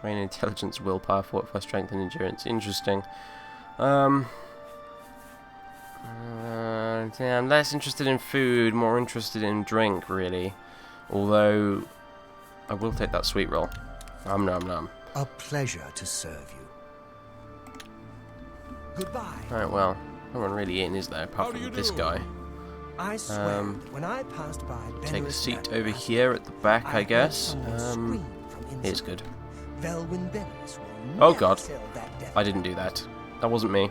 Train intelligence, willpower, fortify strength, and endurance. Interesting. Yeah, I'm less interested in food, more interested in drink, really. Although, I will take that sweet roll. Nom nom nom. A pleasure to serve you. Goodbye. Alright, well, no one really in, is there, apart from this guy. I swear, when I passed by Take a seat over here at the back, I guess. Here's good. Oh god, I didn't do that. That wasn't me.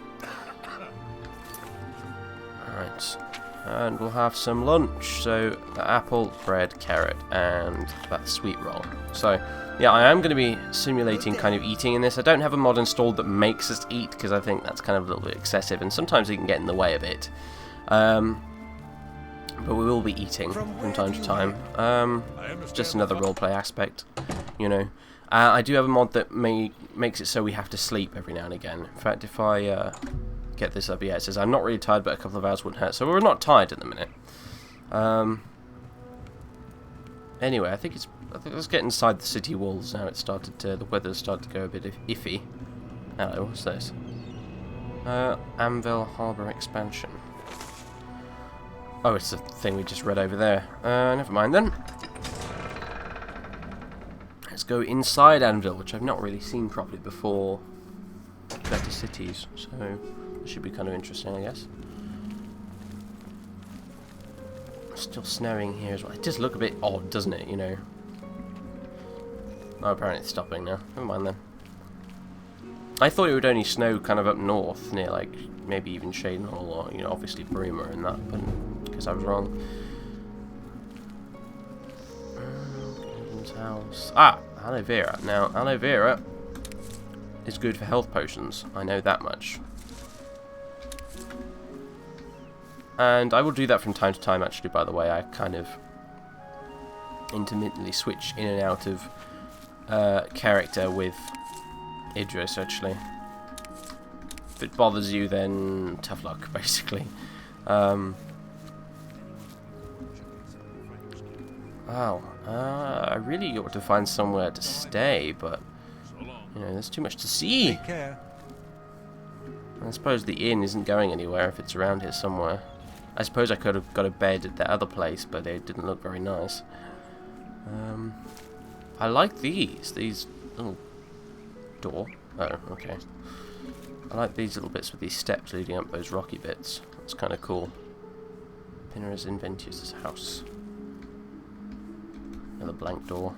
Alright, and we'll have some lunch. So, the apple, bread, carrot, and that sweet roll. So, yeah, I am going to be simulating kind of eating in this. I don't have a mod installed that makes us eat, because I think that's kind of a little bit excessive, and sometimes it can get in the way of it. But we will be eating from time to time. Just another roleplay aspect, you know. I do have a mod that makes it so we have to sleep every now and again. In fact, if I get this up, yeah, it says I'm not really tired, but a couple of hours wouldn't hurt. So we're not tired at the minute. Anyway, I think let's get inside the city walls now. The weather's started to go a bit iffy. Hello, what's this? Anvil Harbour expansion. Oh, it's the thing we just read over there. Never mind then. Let's go inside Anvil, which I've not really seen properly before Better Cities, so it should be kind of interesting, I guess. Still snowing here as well. It does look a bit odd, doesn't it, you know? Oh, apparently it's stopping now. Never mind then. I thought it would only snow kind of up north, near like maybe even Shadenhall or, you know, obviously Bruma and that, but because I was wrong. House. Ah, aloe vera. Now, aloe vera is good for health potions. I know that much. And I will do that from time to time, actually, by the way. I kind of intermittently switch in and out of character with Idris, actually. If it bothers you, then tough luck, basically. Wow. I really ought to find somewhere to stay, but you know, there's too much to see. Take care. I suppose the inn isn't going anywhere if it's around here somewhere. I suppose I could have got a bed at that other place, but it didn't look very nice. I like these little door. Oh, okay. I like these little bits with these steps leading up those rocky bits. That's kind of cool. Pinner's Inventius' house. Another blank door.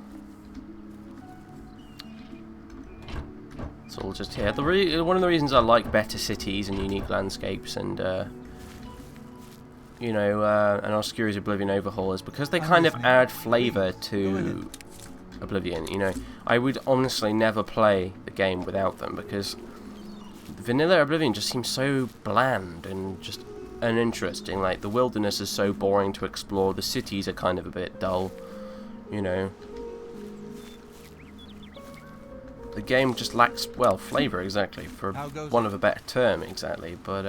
It's all just here. One of the reasons I like better cities and unique landscapes and you know, an Oscurious Oblivion overhaul is because they kind of add flavour to Oblivion. You know, I would honestly never play the game without them because vanilla Oblivion just seems so bland and just uninteresting. Like, the wilderness is so boring to explore. The cities are kind of a bit dull. You know, the game just lacks, well, flavour, exactly, for want of a better term, exactly. But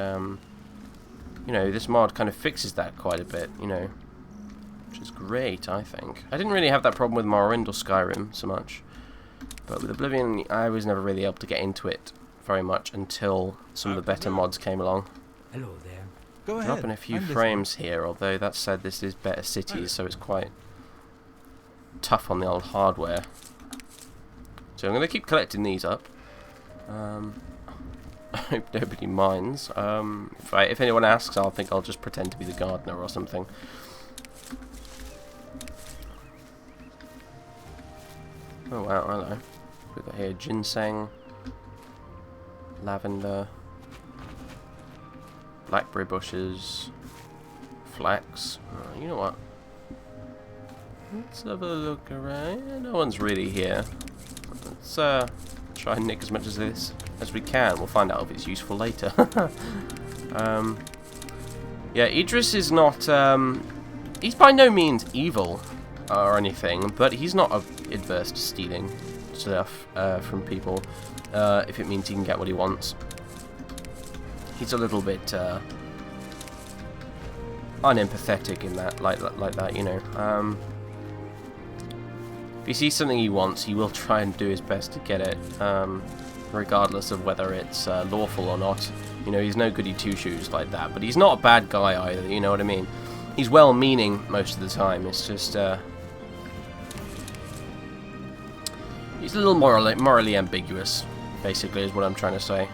you know, this mod kind of fixes that quite a bit, you know, which is great, I think. I didn't really have that problem with Morrowind or Skyrim so much, but with Oblivion, I was never really able to get into it very much until some of the better mods came along. Hello there. Go ahead. Dropping a few frames here, although that said, this is Better Cities, so it's quite tough on the old hardware. So I'm going to keep collecting these up. I hope nobody minds. If anyone asks, I'll just pretend to be the gardener or something. Oh wow, hello. We've got here ginseng, lavender, blackberry bushes, flax. You know what? Let's have a look around. No one's really here. Let's try and nick as much of this as we can. We'll find out if it's useful later. Yeah, Idris is not... he's by no means evil or anything, but he's not adverse to stealing stuff from people if it means he can get what he wants. He's a little bit unempathetic in that, like that, you know. If he sees something he wants, he will try and do his best to get it, regardless of whether it's lawful or not. You know, he's no goody two-shoes like that, but he's not a bad guy either, you know what I mean? He's well-meaning most of the time, it's just, he's a little morally ambiguous, basically, is what I'm trying to say.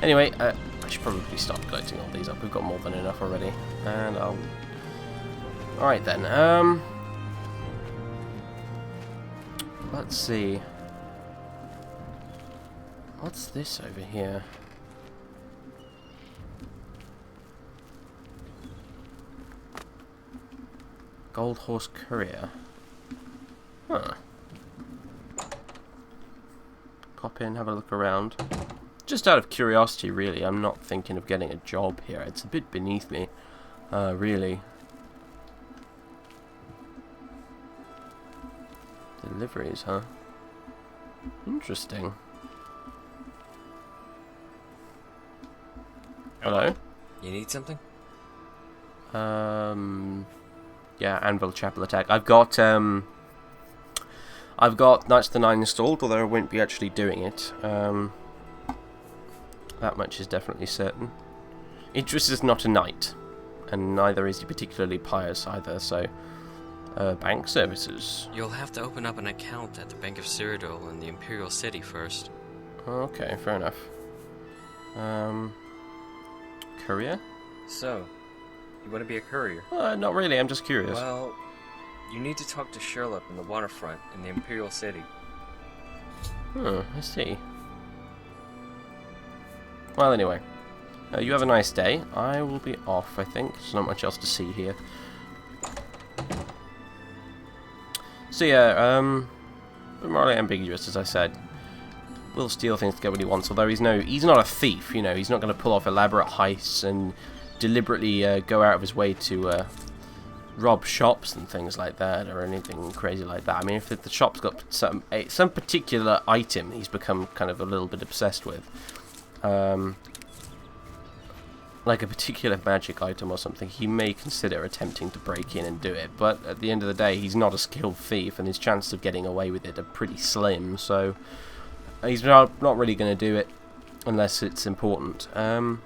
Anyway, I should probably stop collecting all these up. We've got more than enough already. And I'll... Alright then, let's see. What's this over here? Gold Horse Courier. Huh. Pop in, have a look around. Just out of curiosity, really. I'm not thinking of getting a job here. It's a bit beneath me, really. Deliveries, huh? Interesting. Hello? You need something? Yeah, Anvil Chapel Attack. I've got Knights of the Nine installed, although I won't be actually doing it. That much is definitely certain. Idris is not a knight, and neither is he particularly pious either, so... bank services. You'll have to open up an account at the Bank of Cyrodiil in the Imperial City first. Okay, fair enough. Courier? So, you want to be a courier? Not really, I'm just curious. Well, you need to talk to Sherlock in the waterfront in the Imperial City. I see. Well, anyway. You have a nice day. I will be off, I think. There's not much else to see here. So yeah, morally ambiguous, as I said. Will steal things to get what he wants, although he's not a thief, you know, he's not going to pull off elaborate heists and deliberately go out of his way to rob shops and things like that, or anything crazy like that. I mean, if the shop's got some particular item he's become kind of a little bit obsessed with, like a particular magic item or something, he may consider attempting to break in and do it, but at the end of the day, he's not a skilled thief, and his chances of getting away with it are pretty slim, so he's not really going to do it unless it's important. Yeah,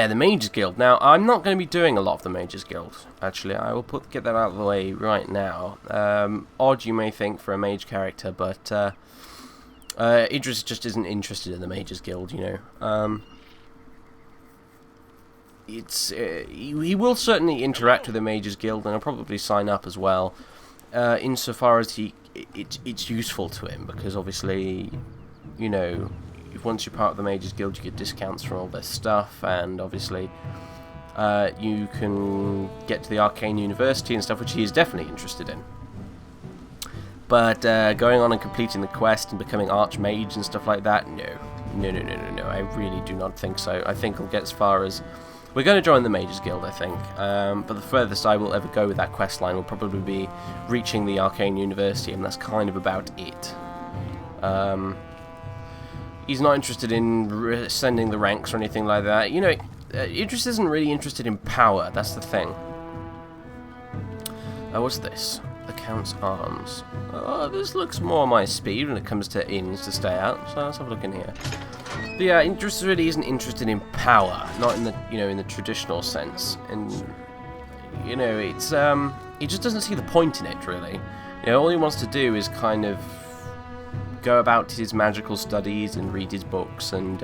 the Mages Guild. Now, I'm not going to be doing a lot of the Mages Guild, actually. I will get that out of the way right now. Odd, you may think, for a mage character, but Idris just isn't interested in the Mages Guild, you know. He will certainly interact with the Mages Guild, and he'll probably sign up as well, insofar as it's useful to him, because obviously, you know, once you're part of the Mages Guild, you get discounts from all their stuff, and obviously you can get to the Arcane University and stuff, which he is definitely interested in. But going on and completing the quest and becoming Archmage and stuff like that, no, I really do not think so. I think he'll get as far as... We're going to join the Mages Guild, I think, but the furthest I will ever go with that quest line will probably be reaching the Arcane University, and that's kind of about it. He's not interested in ascending the ranks or anything like that. You know, Idris isn't really interested in power, that's the thing. What's this? The Count's Arms. This looks more my speed when it comes to inns to stay at, so let's have a look in here. But yeah, Idris really isn't interested in power, not in the, you know, in the traditional sense, and you know, it's he just doesn't see the point in it, really. You know, all he wants to do is kind of go about his magical studies and read his books and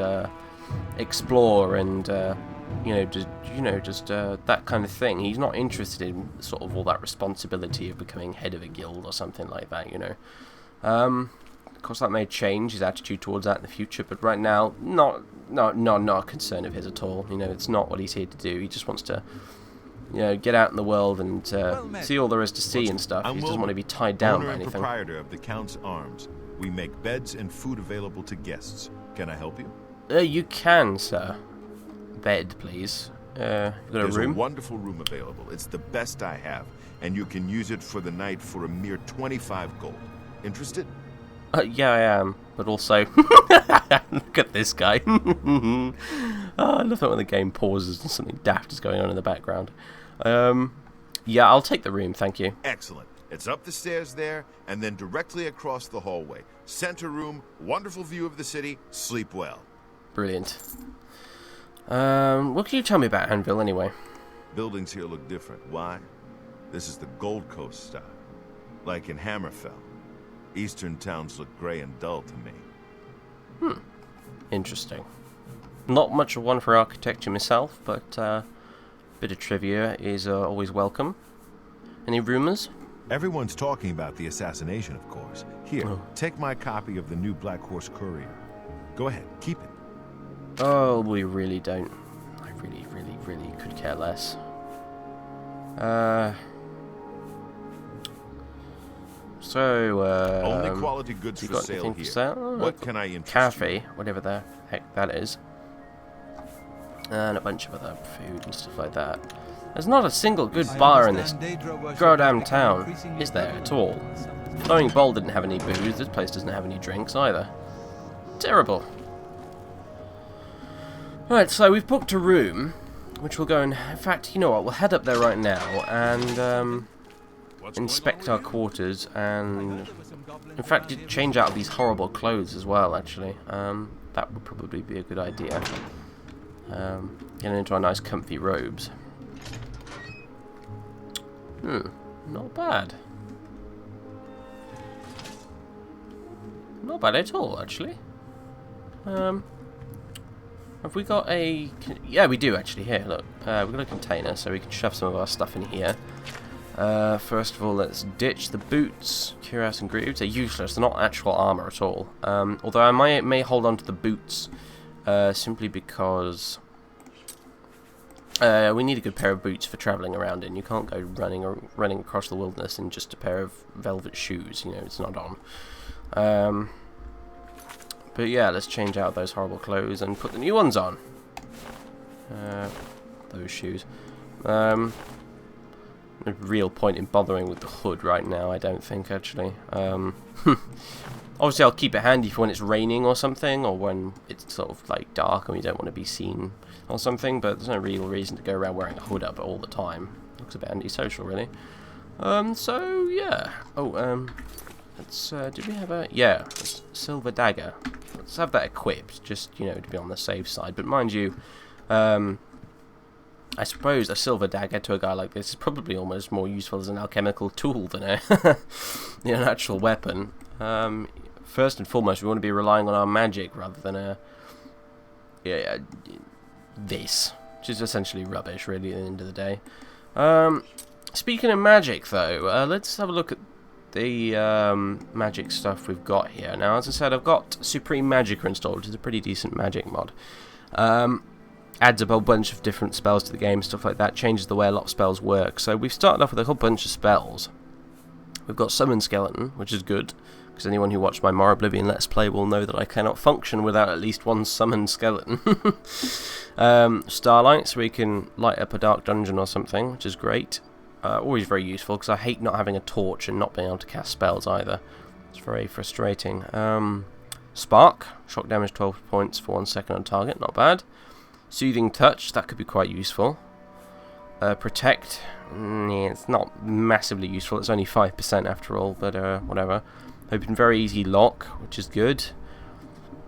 explore and just that kind of thing. He's not interested in sort of all that responsibility of becoming head of a guild or something like that, you know. Of course, that may change his attitude towards that in the future, but right now, not a concern of his at all. You know, it's not what he's here to do. He just wants to, you know, get out in the world and see all there is to see and stuff. He doesn't want to be tied down by anything. Proprietor of the Count's Arms. We make beds and food available to guests. Can I help you? You can, sir. Bed, please. You got a There's room? a wonderful room available. It's the best I have, and you can use it for the night for a mere 25 gold. Interested? Yeah, I am. But also, look at this guy. I love it when the game pauses and something daft is going on in the background. Yeah, I'll take the room, thank you. Excellent. It's up the stairs there, and then directly across the hallway. Center room, wonderful view of the city, sleep well. Brilliant. What can you tell me about Anvil, anyway? Buildings here look different. Why? This is the Gold Coast style. Like in Hammerfell. Eastern towns look gray and dull to me. Interesting. Not much of one for architecture myself, but a bit of trivia is always welcome. Any rumours? Everyone's talking about the assassination, of course. Here, take my copy of the new Black Horse Courier. Go ahead, keep it. Oh, we really don't. I really could care less. Only quality goods you for got sale anything here. for sale? Oh, What can I interest cafe, you? whatever the heck that is. And a bunch of other food and stuff like that. There's not a single good bar in this goddamn town, is there, at all? Flowing Bowl didn't have any booze, this place doesn't have any drinks either. Terrible. Right, so we've booked a room, which we'll go and... In fact, you know what, we'll head up there right now and inspect our quarters and... In fact, change out these horrible clothes as well, actually. That would probably be a good idea. Getting into our nice comfy robes. Not bad. Not bad at all, actually. Have we got a... Yeah, we do, actually. Here, look. We've got a container, so we can shove some of our stuff in here. First of all, let's ditch the boots. Cuirass and greaves. They're useless. They're not actual armor at all. Although I may hold on to the boots simply because... we need a good pair of boots for travelling around in. You can't go running across the wilderness in just a pair of velvet shoes. You know, it's not on. But yeah, let's change out those horrible clothes and put the new ones on. Those shoes. No real point in bothering with the hood right now, I don't think, actually. Obviously, I'll keep it handy for when it's raining or something, or when it's sort of like dark and we don't want to be seen or something, but there's no real reason to go around wearing a hood up all the time. Looks a bit antisocial, really. So, yeah. Oh, let's, did we have a... Yeah, silver dagger. Let's have that equipped, just, you know, to be on the safe side. But mind you, I suppose a silver dagger to a guy like this is probably almost more useful as an alchemical tool than an actual weapon. First and foremost, we want to be relying on our magic rather than this, which is essentially rubbish, really, at the end of the day. Speaking of magic, though, let's have a look at the magic stuff we've got here. Now, as I said, I've got Supreme Magicka installed, which is a pretty decent magic mod. Adds a whole bunch of different spells to the game, stuff like that, changes the way a lot of spells work. So we've started off with a whole bunch of spells. We've got Summon Skeleton, which is good, because anyone who watched my more Oblivion Let's Play will know that I cannot function without at least one Summoned Skeleton. Starlight, so we can light up a dark dungeon or something, which is great. Always very useful, because I hate not having a torch and not being able to cast spells either. It's very frustrating. Spark, shock damage 12 points for 1 second on target, not bad. Soothing Touch, that could be quite useful. Protect, yeah, it's not massively useful, it's only 5% after all, but whatever. Open Very Easy Lock, which is good.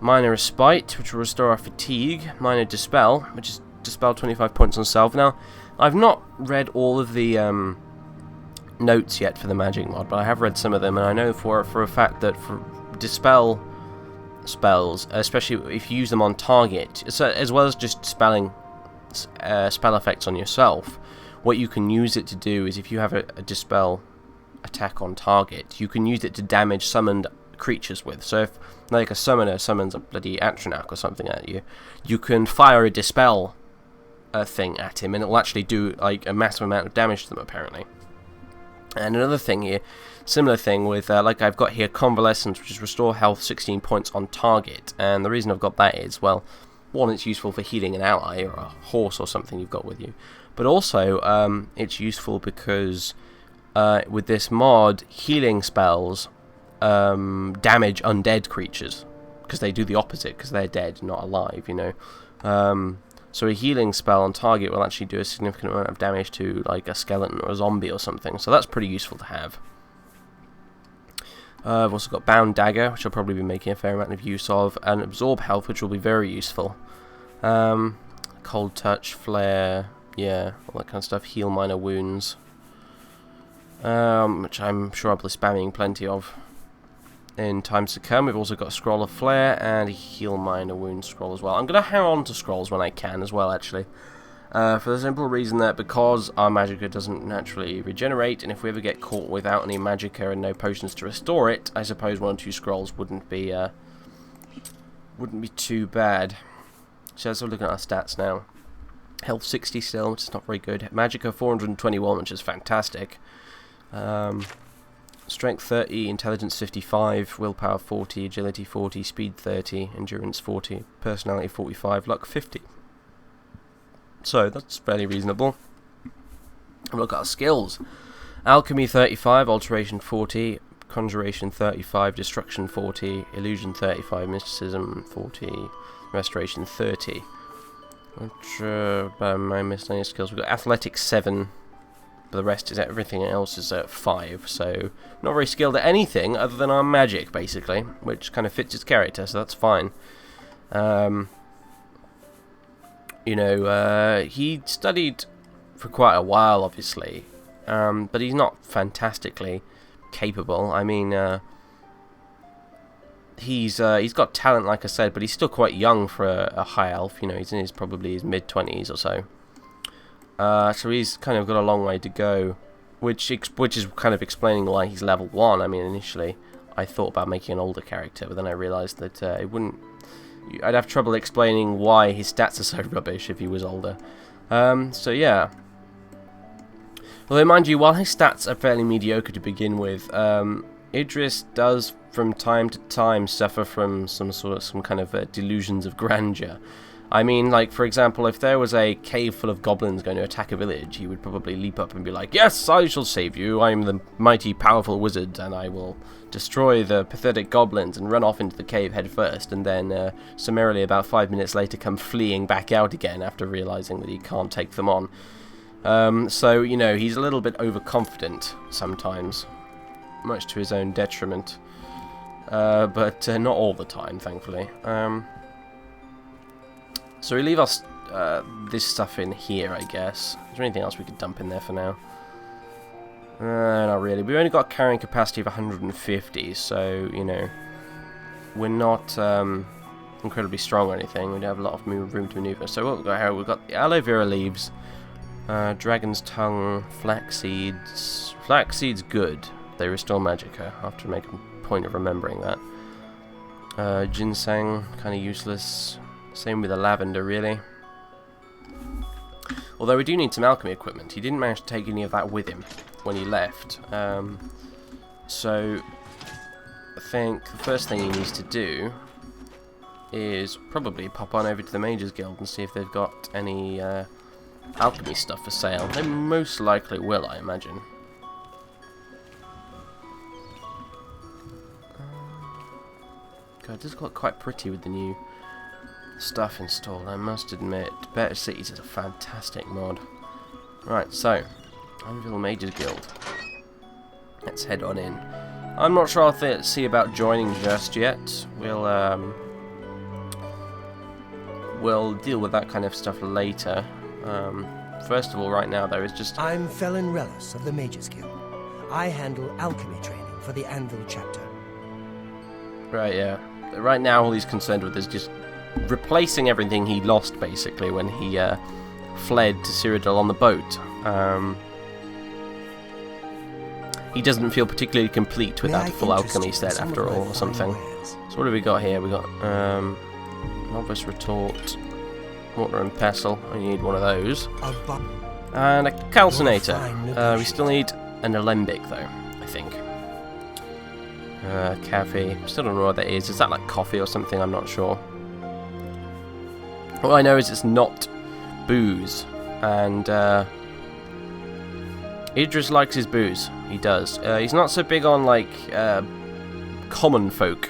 Minor Respite, which will restore our fatigue. Minor Dispel, which is dispel 25 points on self. Now, I've not read all of the notes yet for the magic mod, but I have read some of them, and I know for a fact that for Dispel spells, especially if you use them on target, so as well as just spelling spell effects on yourself, what you can use it to do is if you have a Dispel attack on target, you can use it to damage summoned creatures with. So if like a summoner summons a bloody Atronach or something at you, you can fire a Dispel thing at him and it will actually do like a massive amount of damage to them, apparently. And another thing here, similar thing with like I've got here Convalescence, which is restore health 16 points on target, and the reason I've got that is, well, one, it's useful for healing an ally or a horse or something you've got with you, but also it's useful because with this mod, healing spells damage undead creatures, because they do the opposite, because they're dead, not alive, you know. So a healing spell on target will actually do a significant amount of damage to like a skeleton or a zombie or something. So that's pretty useful to have. I've also got Bound Dagger, which I'll probably be making a fair amount of use of, and Absorb Health, which will be very useful. Cold Touch, Flare, yeah, all that kind of stuff. Heal Minor Wounds, which I'm sure I'll be spamming plenty of in times to come. We've also got Scroll of Flare and Heal Minor Wounds scroll as well. I'm going to hang on to scrolls when I can as well, actually. For the simple reason that because our magicka doesn't naturally regenerate, and if we ever get caught without any magicka and no potions to restore it, I suppose 1 or 2 scrolls wouldn't be too bad. So let's have a look at our stats now. Health 60 still, which is not very good. Magicka 421, which is fantastic. Strength 30, Intelligence 55, Willpower 40, Agility 40, Speed 30, Endurance 40, Personality 45, Luck 50. So that's fairly reasonable. Look at our skills. Alchemy 35, Alteration 40, Conjuration 35, Destruction 40, Illusion 35, Mysticism 40, Restoration 30. Which, my miscellaneous skills, we've got Athletics 7, but the rest is everything else is at 5, so not very skilled at anything other than our magic, basically, which kind of fits his character, so that's fine. You know, he studied for quite a while, obviously, but he's not fantastically capable. I mean, he's got talent, like I said, but he's still quite young for a high elf. You know, he's in probably his mid-20s or so. So he's kind of got a long way to go, which is kind of explaining why he's level 1. I mean, initially I thought about making an older character, but then I realised that it wouldn't. I'd have trouble explaining why his stats are so rubbish if he was older. So yeah. Although, mind you, while his stats are fairly mediocre to begin with, Idris does from time to time suffer from some kind of delusions of grandeur. I mean, like, for example, if there was a cave full of goblins going to attack a village, he would probably leap up and be like, "Yes, I shall save you. I am the mighty, powerful wizard, and I will destroy the pathetic goblins," and run off into the cave head first, and then summarily about 5 minutes later come fleeing back out again after realizing that he can't take them on. So, you know, he's a little bit overconfident sometimes, much to his own detriment, but not all the time, thankfully. So we leave us this stuff in here, I guess. Is there anything else we could dump in there for now? Not really. We've only got carrying capacity of 150, so, you know, we're not incredibly strong or anything. We don't have a lot of room to maneuver. So what we've got here, we've got the aloe vera leaves, dragon's tongue, flax seeds. Flax seeds good. They restore magicka. I have to make a point of remembering that. Ginseng, kind of useless. Same with the lavender, really. Although we do need some alchemy equipment. He didn't manage to take any of that with him when he left. So I think the first thing he needs to do is probably pop on over to the Mages Guild and see if they've got any alchemy stuff for sale. They most likely will, I imagine. God, this got quite pretty with the new stuff installed, I must admit. Better Cities is a fantastic mod. Right, so Anvil Mages Guild. Let's head on in. I'm not sure I'll see about joining just yet. We'll deal with that kind of stuff later. First of all, right now though, is just... I'm Felon Relis of the Mages Guild. I handle alchemy training for the Anvil chapter. Right, yeah. Right now all he's concerned with is just replacing everything he lost, basically, when he fled to Cyrodiil on the boat. He doesn't feel particularly complete without a full alchemy set, after all, or something. So what have we got here? We got Novice Retort, Mortar and Pestle. I need one of those. And a Calcinator. We still need an Alembic, though, I think. Cafe. Still don't know what that is. Is that like coffee or something? I'm not sure. All I know is it's not booze, and Idris likes his booze. He does. He's not so big on like common folk,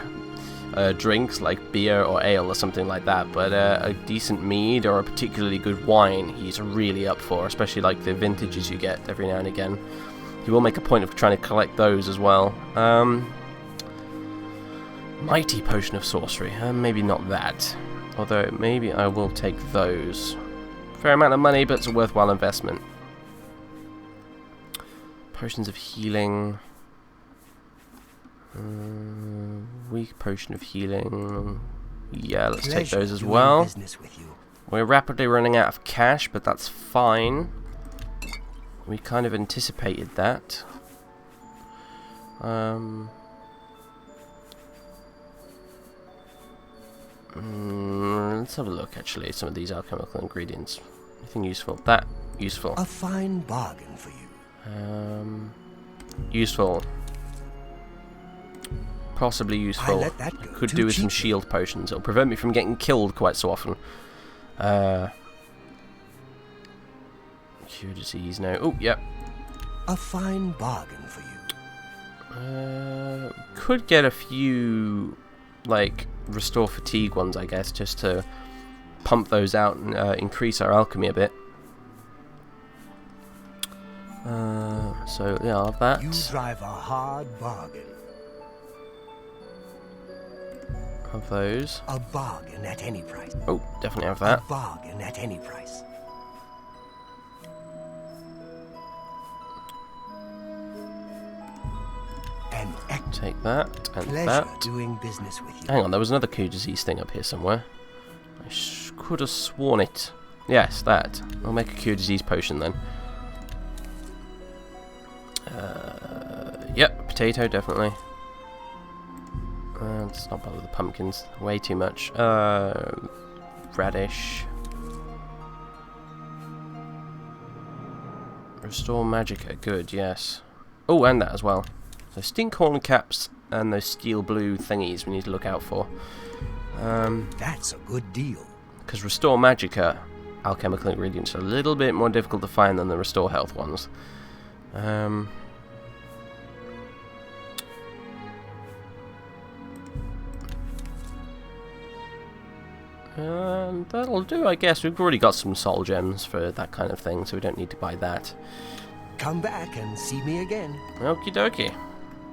drinks like beer or ale or something like that, but a decent mead or a particularly good wine he's really up for, especially like the vintages you get every now and again. He will make a point of trying to collect those as well. Mighty Potion of Sorcery, maybe not that, although maybe I will take those. Fair amount of money, but it's a worthwhile investment. Potions of Healing. Weak Potion of Healing. Yeah, let's take those as well. We're rapidly running out of cash, but that's fine. We kind of anticipated that. Let's have a look, actually, at some of these alchemical ingredients. Anything useful? That, useful. A fine bargain for you. Useful. Possibly useful. Could do with some shield potions. It'll prevent me from getting killed quite so often. Cure disease, no. Oh, yep. A fine bargain for you. Could get a few, like, restore fatigue ones, I guess, just to pump those out and increase our alchemy a bit. So, yeah, I'll have that. You drive a hard bargain. Have those. A bargain at any price. Oh, definitely have that. A bargain at any price. Take that and Pleasure that. doing business with you. Hang on, there was another cure disease thing up here somewhere. I could have sworn it. Yes, that. I'll make a cure disease potion then. Yep, potato, definitely. Let's not bother with the pumpkins. Way too much. Radish. Restore Magicka. Good, yes. Oh, and that as well. So stinkhorn caps and those steel blue thingies we need to look out for. That's a good deal. Because Restore Magicka alchemical ingredients are a little bit more difficult to find than the Restore Health ones. That'll do, I guess. We've already got some soul gems for that kind of thing, so we don't need to buy that. Come back and see me again. Okie dokie.